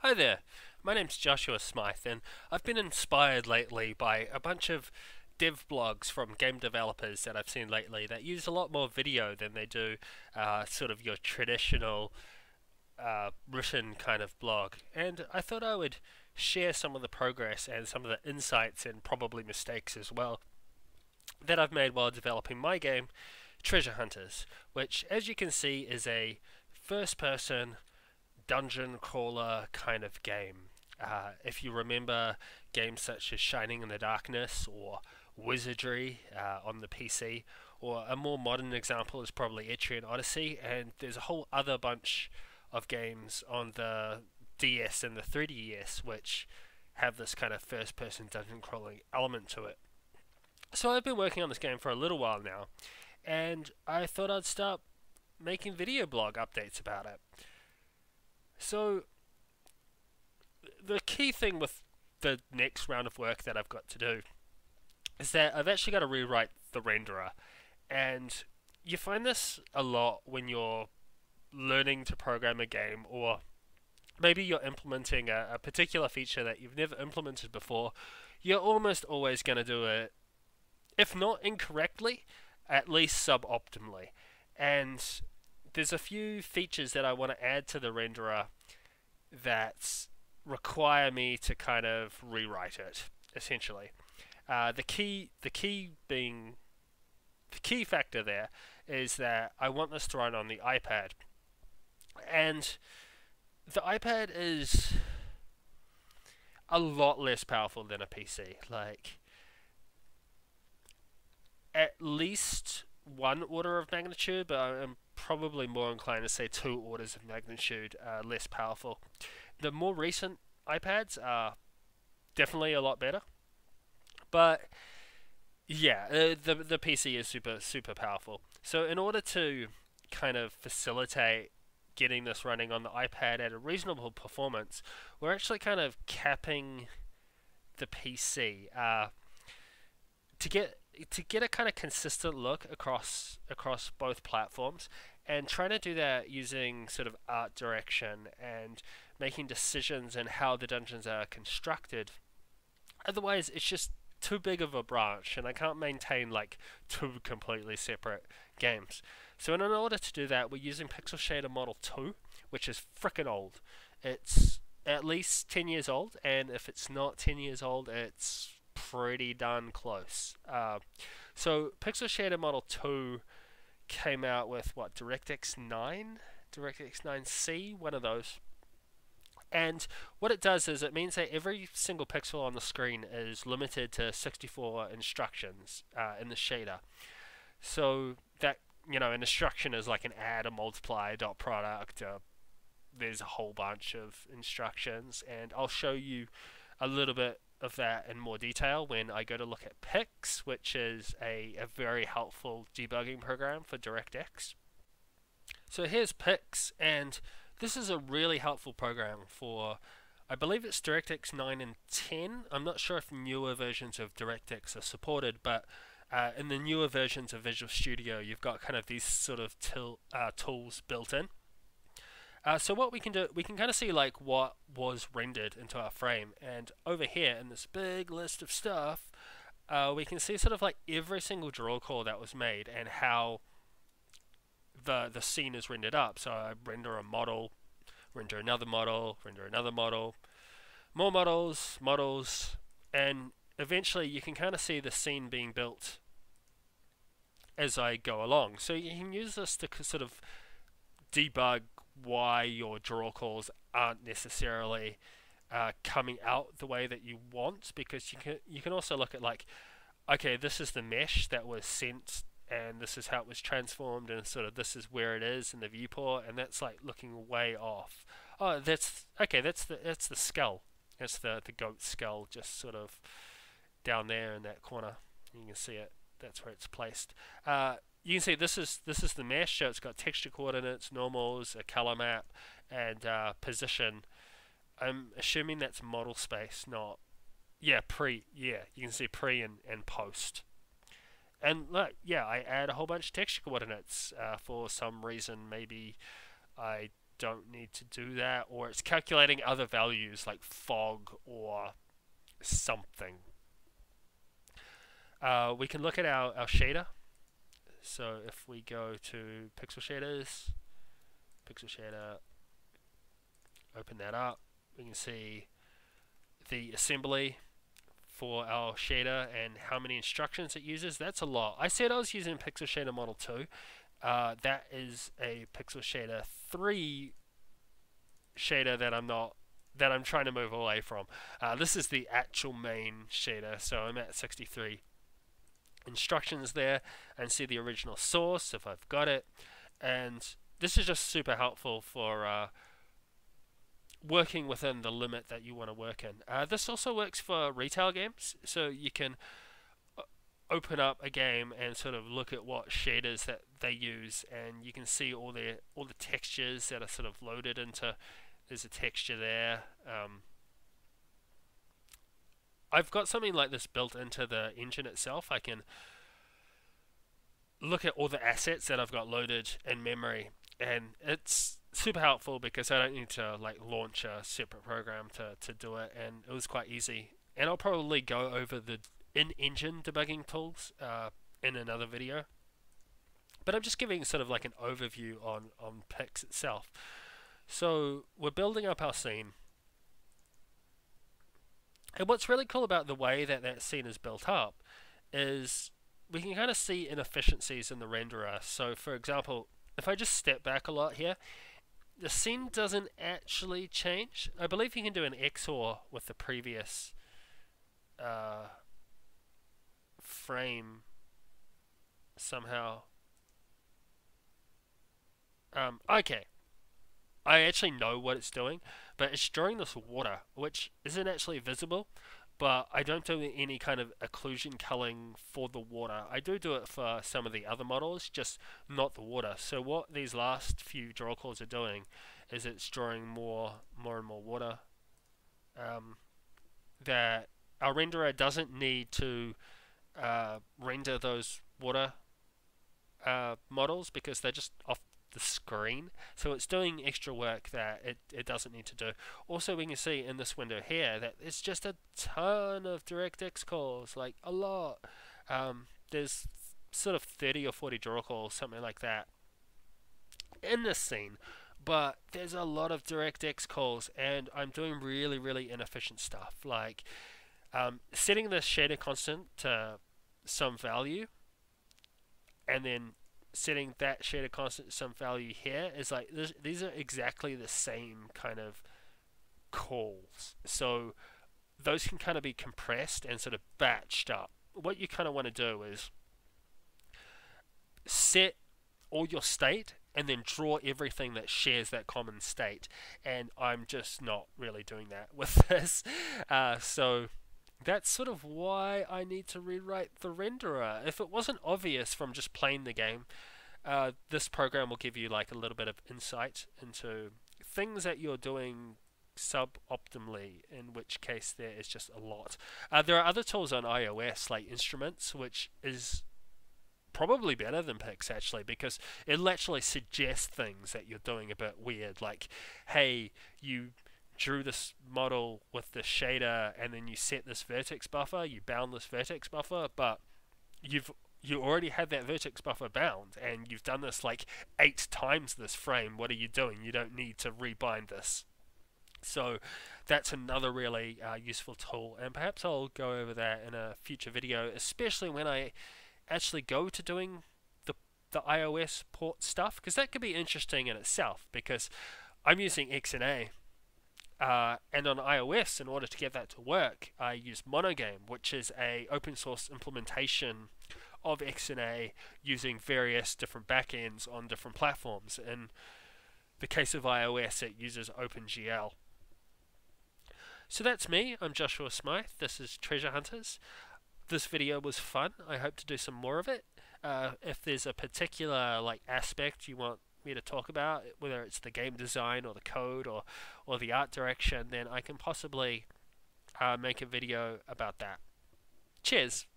Hi there, my name's Joshua Smythe, and I've been inspired lately by a bunch of dev blogs from game developers that I've seen lately that use a lot more video than they do sort of your traditional written kind of blog. And I thought I would share some of the progress and some of the insights and probably mistakes as well that I've made while developing my game, Treasure Hunters, which, as you can see, is a first person dungeon crawler kind of game. If you remember games such as Shining in the Darkness or Wizardry on the PC, or a more modern example is probably Etrian Oddessy, and there's a whole other bunch of games on the DS and the 3DS which have this kind of first person dungeon crawling element to it. So I've been working on this game for a little while now, and I thought I'd start making video blog updates about it. So the key thing with the next round of work that I've got to do is that I've actually got to rewrite the renderer. And you find this a lot when you're learning to program a game, or maybe you're implementing a particular feature that you've never implemented before. You're almost always going to do it, if not incorrectly, at least suboptimally. And there's a few features that I want to add to the renderer that require me to kind of rewrite it, essentially. The key factor there is that I want this to run on the iPad, and the iPad is a lot less powerful than a PC. Like, at least one order of magnitude, but I'm probably more inclined to say two orders of magnitude less powerful. The more recent iPads are definitely a lot better, but yeah, the PC is super powerful. So in order to kind of facilitate getting this running on the iPad at a reasonable performance, we're actually kind of capping the PC to get a kind of consistent look across both platforms, and trying to do that using sort of art direction and making decisions in how the dungeons are constructed. Otherwise, it's just too big of a branch, and I can't maintain like two completely separate games. So in order to do that, we're using Pixel Shader Model 2, which is frickin' old. It's at least 10 years old, and if it's not 10 years old, it's pretty darn close. So Pixel Shader Model 2 came out with what, DirectX 9? DirectX 9C, one of those. And what it does is it means that every single pixel on the screen is limited to 64 instructions in the shader. So that, an instruction is like an add, a multiply, a dot product. There's a whole bunch of instructions, and I'll show you a little bit of that in more detail when I go to look at Pix, which is a very helpful debugging program for DirectX. So here's Pix, and this is a really helpful program for, I believe it's DirectX 9 and 10. I'm not sure if newer versions of DirectX are supported, but in the newer versions of Visual Studio, you've got kind of these sort of tools built in. So what we can do, we can kind of see like what was rendered into our frame, and over here in this big list of stuff, we can see sort of like every single draw call that was made and how the scene is rendered up. So I render a model, render another model, render another model, more models, and eventually you can kind of see the scene being built as I go along. So you can use this to sort of debug why your draw calls aren't necessarily coming out the way that you want, because you can also look at like, okay, this is the mesh that was sent, and this is how it was transformed, and sort of this is where it is in the viewport, and that's like looking way off. Oh, that's okay. That's the skull. That's the goat skull, just sort of down there in that corner. You can see it. That's where it's placed. You can see this is the mesh, so it's got texture coordinates, normals, a color map, and position. I'm assuming that's model space, not pre. Yeah, you can see pre and post. And look, yeah, I add a whole bunch of texture coordinates for some reason. Maybe I don't need to do that, or it's calculating other values like fog or something. We can look at our shader. So if we go to pixel shaders, pixel shader, open that up, we can see the assembly for our shader and how many instructions it uses. That's a lot. I said I was using Pixel Shader Model 2. That is a Pixel Shader 3 shader that I'm trying to move away from. This is the actual main shader, so I'm at 63 instructions there, and see the original source if I've got it. And this is just super helpful for working within the limit that you want to work in. This also works for retail games, so you can open up a game and sort of look at what shaders that they use, and you can see all the textures that are sort of loaded into. There's a texture there. I've got something like this built into the engine itself. I can look at all the assets that I've got loaded in memory, and it's super helpful because I don't need to like launch a separate program to do it, and it was quite easy. And I'll probably go over the in-engine debugging tools in another video, but I'm just giving sort of like an overview on Pix itself. So we're building up our scene, and what's really cool about the way that that scene is built up is we can kind of see inefficiencies in the renderer. So for example, if I just step back a lot here, the scene doesn't actually change. I believe you can do an XOR with the previous frame somehow. Okay, I actually know what it's doing, but it's drawing this water, which isn't actually visible, but I don't do any kind of occlusion culling for the water. I do it for some of the other models, just not the water. So what these last few draw calls are doing is it's drawing more and more water. That our renderer doesn't need to render those water models because they're just off the screen, so it's doing extra work that it doesn't need to do. Also, we can see in this window here that it's just a ton of DirectX calls, like a lot. There's sort of 30 or 40 draw calls, something like that, in this scene, but there's a lot of DirectX calls, and I'm doing really inefficient stuff, like setting the shader constant to some value, and then setting that shader constant to some value here is like these are exactly the same kind of calls, so those can kind of be compressed and sort of batched up. What you kind of want to do is set all your state and then draw everything that shares that common state, and I'm just not really doing that with this. So that's sort of why I need to rewrite the renderer. If it wasn't obvious from just playing the game, this program will give you like a little bit of insight into things that you're doing suboptimally, in which case there is just a lot. There are other tools on iOS like Instruments, which is probably better than Pix actually, because it'll actually suggest things that you're doing a bit weird, like, hey, you drew this model with the shader and then you set this vertex buffer, you bound this vertex buffer, but you already had that vertex buffer bound and you've done this like 8 times this frame. What are you doing? You don't need to rebind this. So that's another really useful tool, and perhaps I'll go over that in a future video, especially when I actually go to doing the iOS port stuff, because that could be interesting in itself, because I'm using XNA. And on iOS, in order to get that to work, I use Monogame, which is a open source implementation of XNA using various different backends on different platforms. In the case of iOS, it uses OpenGL. So that's me. I'm Joshua Smythe. This is Treasure Hunters. This video was fun. I hope to do some more of it. If there's a particular like aspect you want me to talk about, whether it's the game design or the code or the art direction, then I can possibly make a video about that. Cheers!